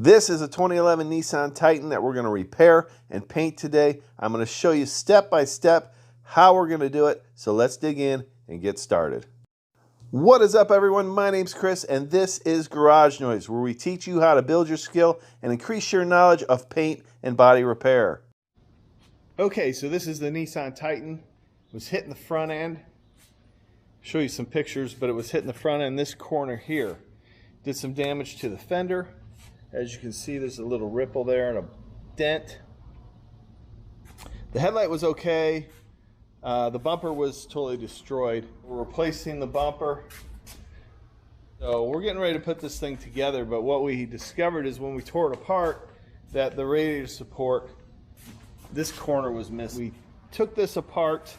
This is a 2011 Nissan Titan that we're going to repair and paint today. I'm going to show you step by step how we're going to do it. So let's dig in and get started. What is up, everyone? My name's Chris and this is Garage Noise, where we teach you how to build your skill and increase your knowledge of paint and body repair. Okay, so this is the Nissan Titan. It was hitting the front end. I'll show you some pictures, but it was hitting the front end, this corner here. Did some damage to the fender. As you can see, there's a little ripple there and a dent. The headlight was okay. The bumper was totally destroyed. We're replacing the bumper. So we're getting ready to put this thing together, but what we discovered is when we tore it apart that the radiator support, this corner was missing. We took this apart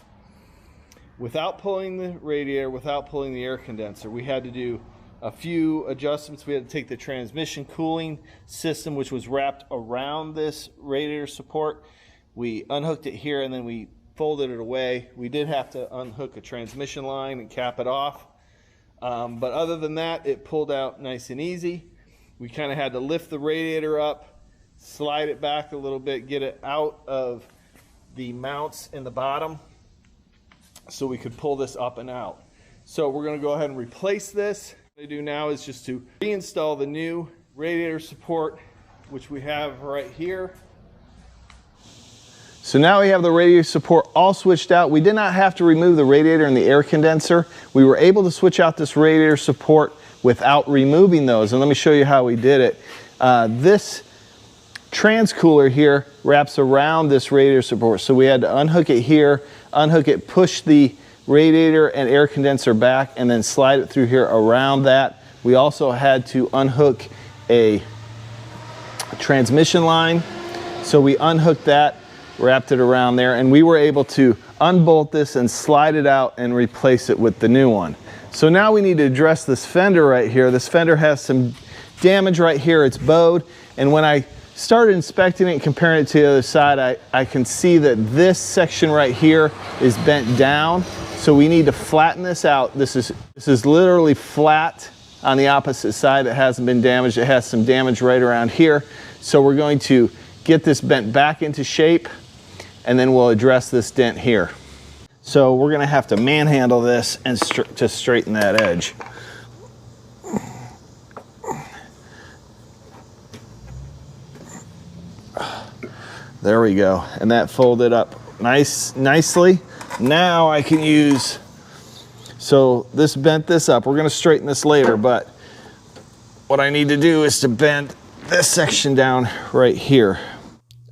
without pulling the radiator, without pulling the air condenser. We had to do a few adjustments. We had to take the transmission cooling system, which was wrapped around this radiator support. We unhooked it here and then we folded it away. We did have to unhook a transmission line and cap it off. But other than that, it pulled out nice and easy. We kind of had to lift the radiator up, slide it back a little bit, get it out of the mounts in the bottom so we could pull this up and out. So we're going to go ahead and replace this. What I do now is just to reinstall the new radiator support, which we have right here. So now we have the radiator support all switched out. We did not have to remove the radiator and the air condenser. We were able to switch out this radiator support without removing those. And let me show you how we did it. This transcooler here wraps around this radiator support. So we had to unhook it here, unhook it, push the radiator and air condenser back, and then slide it through here around that. We also had to unhook a transmission line. So we unhooked that, wrapped it around there, and we were able to unbolt this and slide it out and replace it with the new one. So now we need to address this fender right here. This fender has some damage right here. It's bowed, and when I started inspecting it and comparing it to the other side, I can see that this section right here is bent down. So we need to flatten this out. This is literally flat on the opposite side. It hasn't been damaged. It has some damage right around here. So we're going to get this bent back into shape, and then we'll address this dent here. So we're gonna have to manhandle this and to straighten that edge. There we go, and that folded up nicely. Now I can use, so this bent this up. We're gonna straighten this later, but what I need to do is to bend this section down right here.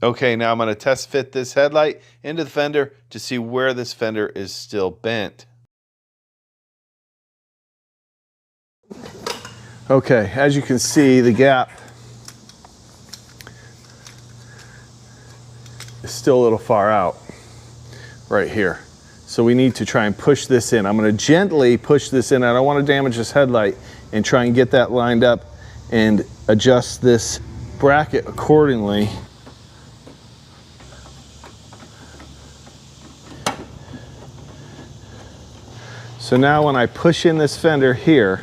Okay, now I'm gonna test fit this headlight into the fender to see where this fender is still bent. Okay, as you can see, the gap is still a little far out right here. So we need to try and push this in. I'm gonna gently push this in. I don't wanna damage this headlight, and try and get that lined up and adjust this bracket accordingly. So now when I push in this fender here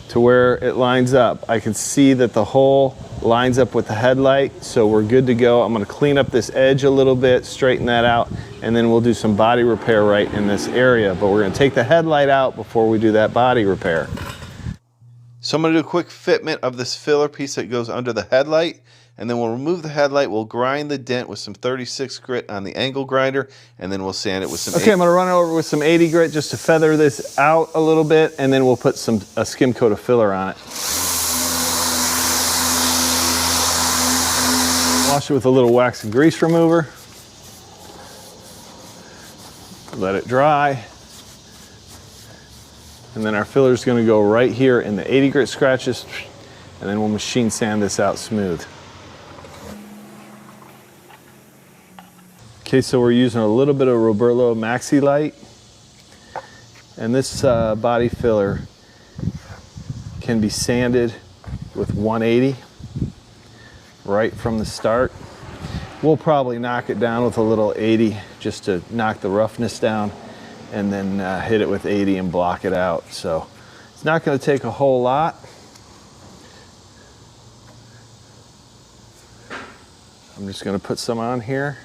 to where it lines up, I can see that the hole lines up with the headlight, so we're good to go. I'm gonna clean up this edge a little bit, straighten that out, and then we'll do some body repair right in this area. But we're gonna take the headlight out before we do that body repair. So I'm gonna do a quick fitment of this filler piece that goes under the headlight, and then we'll remove the headlight. We'll grind the dent with some 36 grit on the angle grinder, and then we'll sand it with some. Okay, I'm gonna run it over with some 80 grit just to feather this out a little bit, and then we'll put a skim coat of filler on it. Wash it with a little wax and grease remover. Let it dry. And then our filler is gonna go right here in the 80 grit scratches, and then we'll machine sand this out smooth. Okay, so we're using a little bit of Roberto Maxi Light, and this body filler can be sanded with 180 right from the start. We'll probably knock it down with a little 80 just to knock the roughness down, and then hit it with 80 and block it out. So it's not going to take a whole lot. I'm just going to put some on here.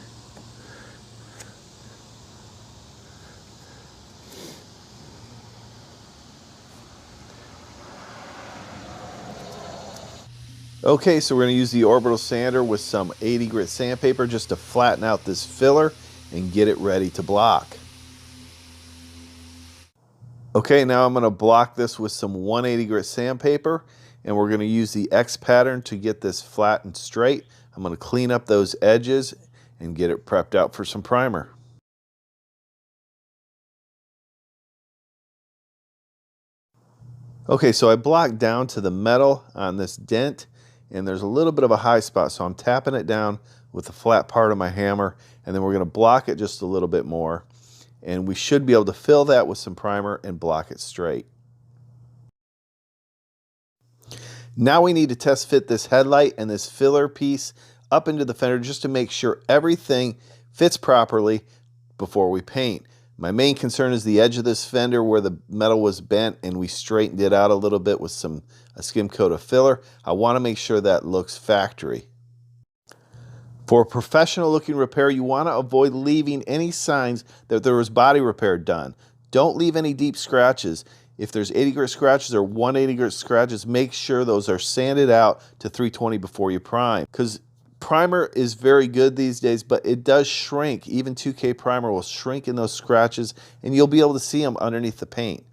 Okay, so we're going to use the orbital sander with some 80 grit sandpaper just to flatten out this filler and get it ready to block. Okay, now I'm going to block this with some 180 grit sandpaper, and we're going to use the X pattern to get this flat and straight. I'm going to clean up those edges and get it prepped out for some primer. Okay, so I blocked down to the metal on this dent, and there's a little bit of a high spot, so I'm tapping it down with the flat part of my hammer, and then we're going to block it just a little bit more, and we should be able to fill that with some primer and block it straight. Now we need to test fit this headlight and this filler piece up into the fender just to make sure everything fits properly before we paint. My main concern is the edge of this fender where the metal was bent, and we straightened it out a little bit with a skim coat of filler. I want to make sure that looks factory. For a professional looking repair, you want to avoid leaving any signs that there was body repair done. Don't leave any deep scratches. If there's 80 grit scratches or 180 grit scratches, make sure those are sanded out to 320 before you prime. Because primer is very good these days, but it does shrink. Even 2K primer will shrink in those scratches, and you'll be able to see them underneath the paint.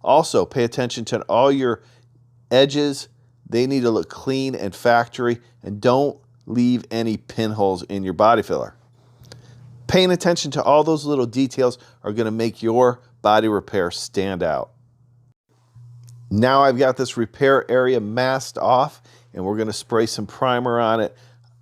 Also, pay attention to all your edges. They need to look clean and factory, and don't leave any pinholes in your body filler. Paying attention to all those little details are going to make your body repair stand out. Now I've got this repair area masked off, and we're going to spray some primer on it.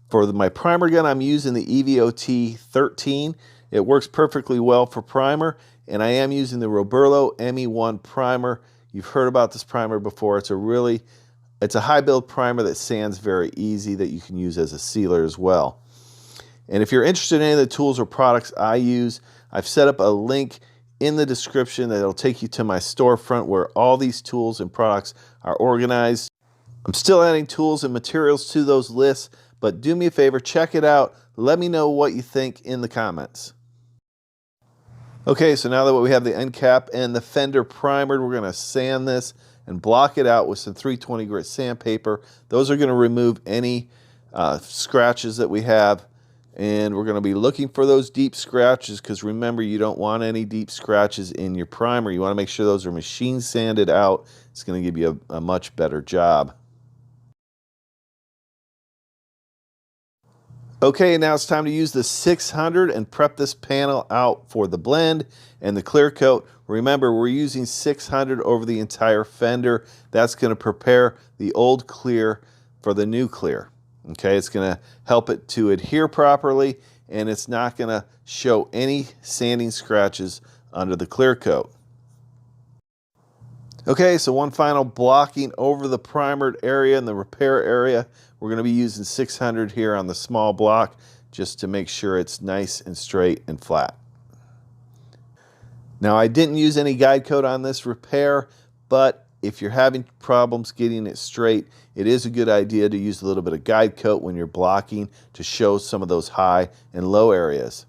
For my primer gun, I'm using the EVOT 13. It works perfectly well for primer, and I am using the Roberlo ME1 primer. You've heard about this primer before. It's a high build primer that sands very easy, that you can use as a sealer as well. And if you're interested in any of the tools or products I use, I've set up a link in the description that'll take you to my storefront where all these tools and products are organized. I'm still adding tools and materials to those lists, but do me a favor, check it out. Let me know what you think in the comments. Okay, so now that we have the end cap and the fender primered, we're going to sand this and block it out with some 320 grit sandpaper. Those are going to remove any scratches that we have, and we're going to be looking for those deep scratches, because remember, you don't want any deep scratches in your primer. You want to make sure those are machine sanded out. It's going to give you a much better job. Okay, now it's time to use the 600 and prep this panel out for the blend and the clear coat. Remember, we're using 600 over the entire fender. That's going to prepare the old clear for the new clear. Okay, it's going to help it to adhere properly, and it's not going to show any sanding scratches under the clear coat. Okay, so one final blocking over the primered area and the repair area. We're going to be using 600 here on the small block just to make sure it's nice and straight and flat. Now, I didn't use any guide coat on this repair, but if you're having problems getting it straight, it is a good idea to use a little bit of guide coat when you're blocking to show some of those high and low areas.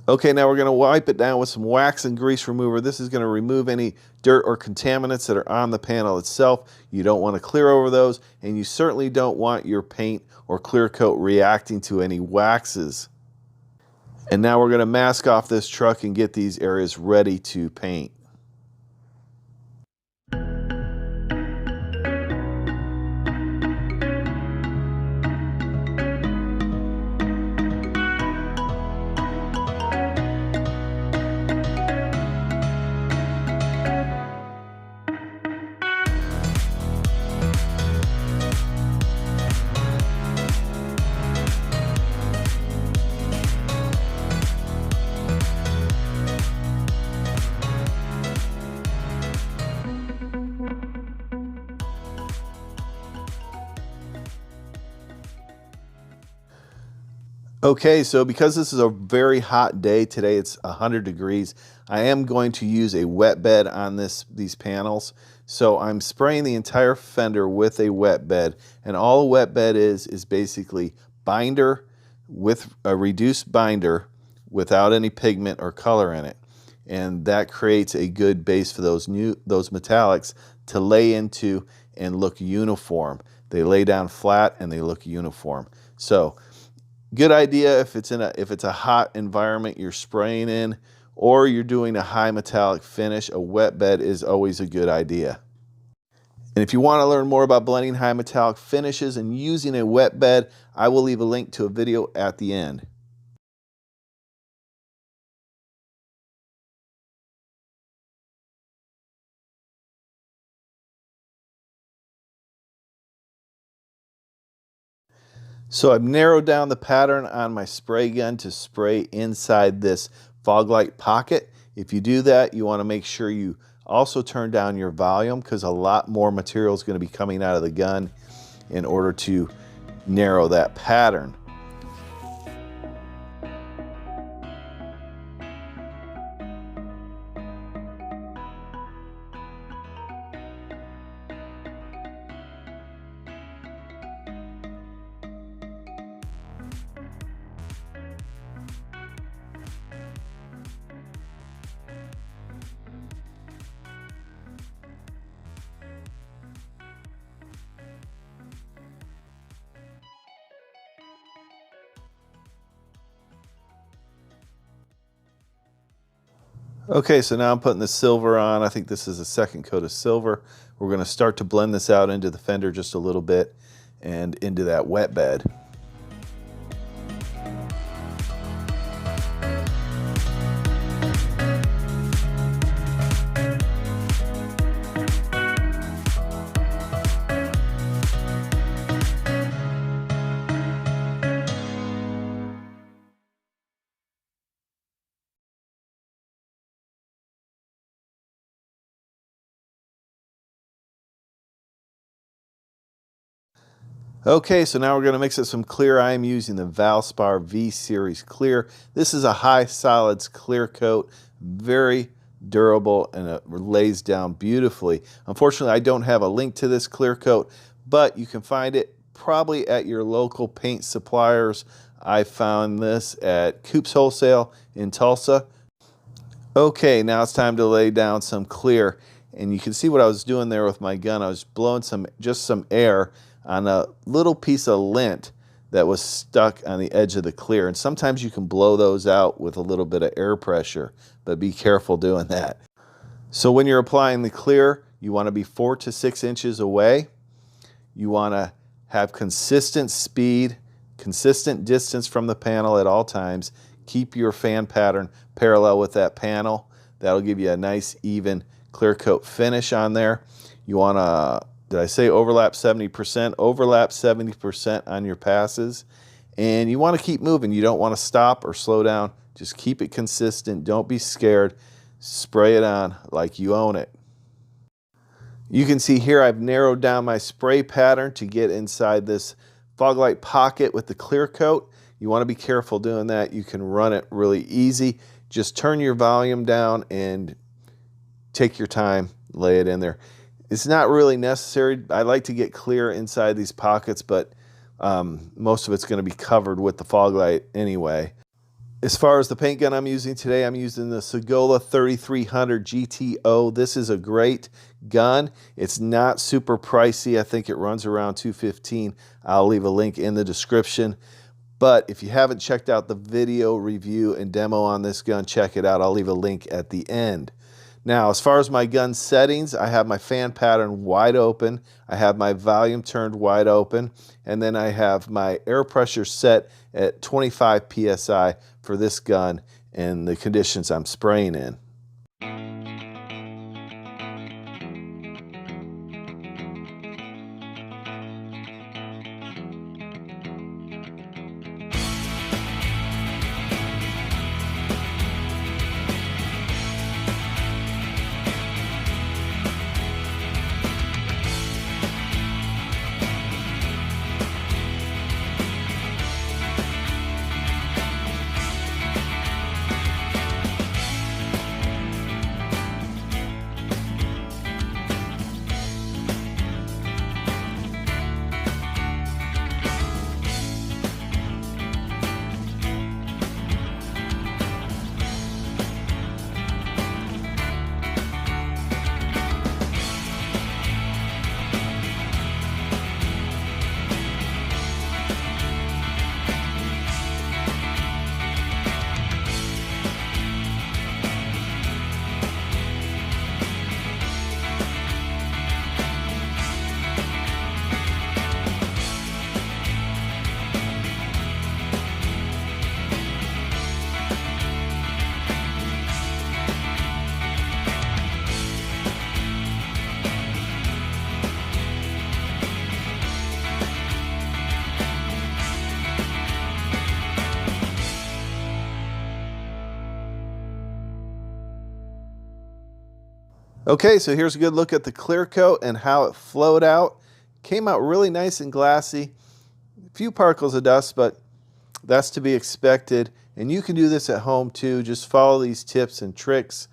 Okay, now we're going to wipe it down with some wax and grease remover. This is going to remove any dirt or contaminants that are on the panel itself. You don't want to clear over those, and you certainly don't want your paint or clear coat reacting to any waxes. And now we're going to mask off this truck and get these areas ready to paint. Okay, so because this is a very hot day today, it's 100 degrees, I am going to use a wet bed on these panels. So I'm spraying the entire fender with a wet bed, and all a wet bed is basically binder with a reduced binder without any pigment or color in it. And that creates a good base for those metallics to lay into and look uniform. They lay down flat and they look uniform. So good idea if it's a hot environment you're spraying in, or you're doing a high metallic finish. A wet bed is always a good idea. And if you want to learn more about blending high metallic finishes and using a wet bed, I will leave a link to a video at the end. So I've narrowed down the pattern on my spray gun to spray inside this fog light pocket. If you do that, you want to make sure you also turn down your volume, because a lot more material is going to be coming out of the gun in order to narrow that pattern. Okay, so now I'm putting the silver on. I think this is the second coat of silver. We're going to start to blend this out into the fender just a little bit and into that wet bed. Okay, so now we're going to mix up some clear. I am using the Valspar V Series Clear. This is a high solids clear coat, very durable, and it lays down beautifully. Unfortunately, I don't have a link to this clear coat, but you can find it probably at your local paint suppliers. I found this at Coop's Wholesale in Tulsa. Okay, now it's time to lay down some clear, and you can see what I was doing there with my gun. I was blowing just some air on a little piece of lint that was stuck on the edge of the clear. And sometimes you can blow those out with a little bit of air pressure, but be careful doing that. So when you're applying the clear, you want to be 4 to 6 inches away. You want to have consistent speed, consistent distance from the panel at all times. Keep your fan pattern parallel with that panel. That'll give you a nice even clear coat finish on there. You want to, did I say overlap 70%? Overlap 70% on your passes. And you want to keep moving. You don't want to stop or slow down. Just keep it consistent. Don't be scared. Spray it on like you own it. You can see here I've narrowed down my spray pattern to get inside this fog light pocket with the clear coat. You want to be careful doing that. You can run it really easy. Just turn your volume down and take your time, lay it in there. It's not really necessary. I like to get clear inside these pockets, but most of it's going to be covered with the fog light anyway. As far as the paint gun I'm using today, I'm using the Segola 3300 GTO. This is a great gun. It's not super pricey. I think it runs around $215. I'll leave a link in the description. But if you haven't checked out the video review and demo on this gun, check it out. I'll leave a link at the end. Now, as far as my gun settings, I have my fan pattern wide open. I have my volume turned wide open. And then I have my air pressure set at 25 PSI for this gun and the conditions I'm spraying in. Okay, so here's a good look at the clear coat and how it flowed out. Came out really nice and glassy. A few particles of dust, but that's to be expected. And you can do this at home too. Just follow these tips and tricks.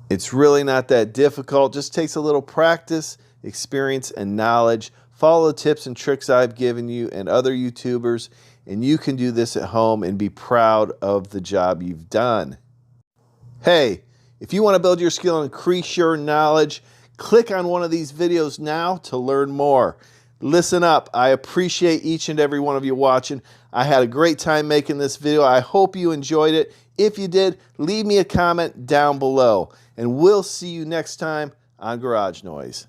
It's really not that difficult. Just takes a little practice, experience, and knowledge. Follow the tips and tricks I've given you and other YouTubers, and you can do this at home and be proud of the job you've done. Hey, if you want to build your skill and increase your knowledge, click on one of these videos now to learn more. Listen up. I appreciate each and every one of you watching. I had a great time making this video. I hope you enjoyed it. If you did, leave me a comment down below. And we'll see you next time on Garage Noise.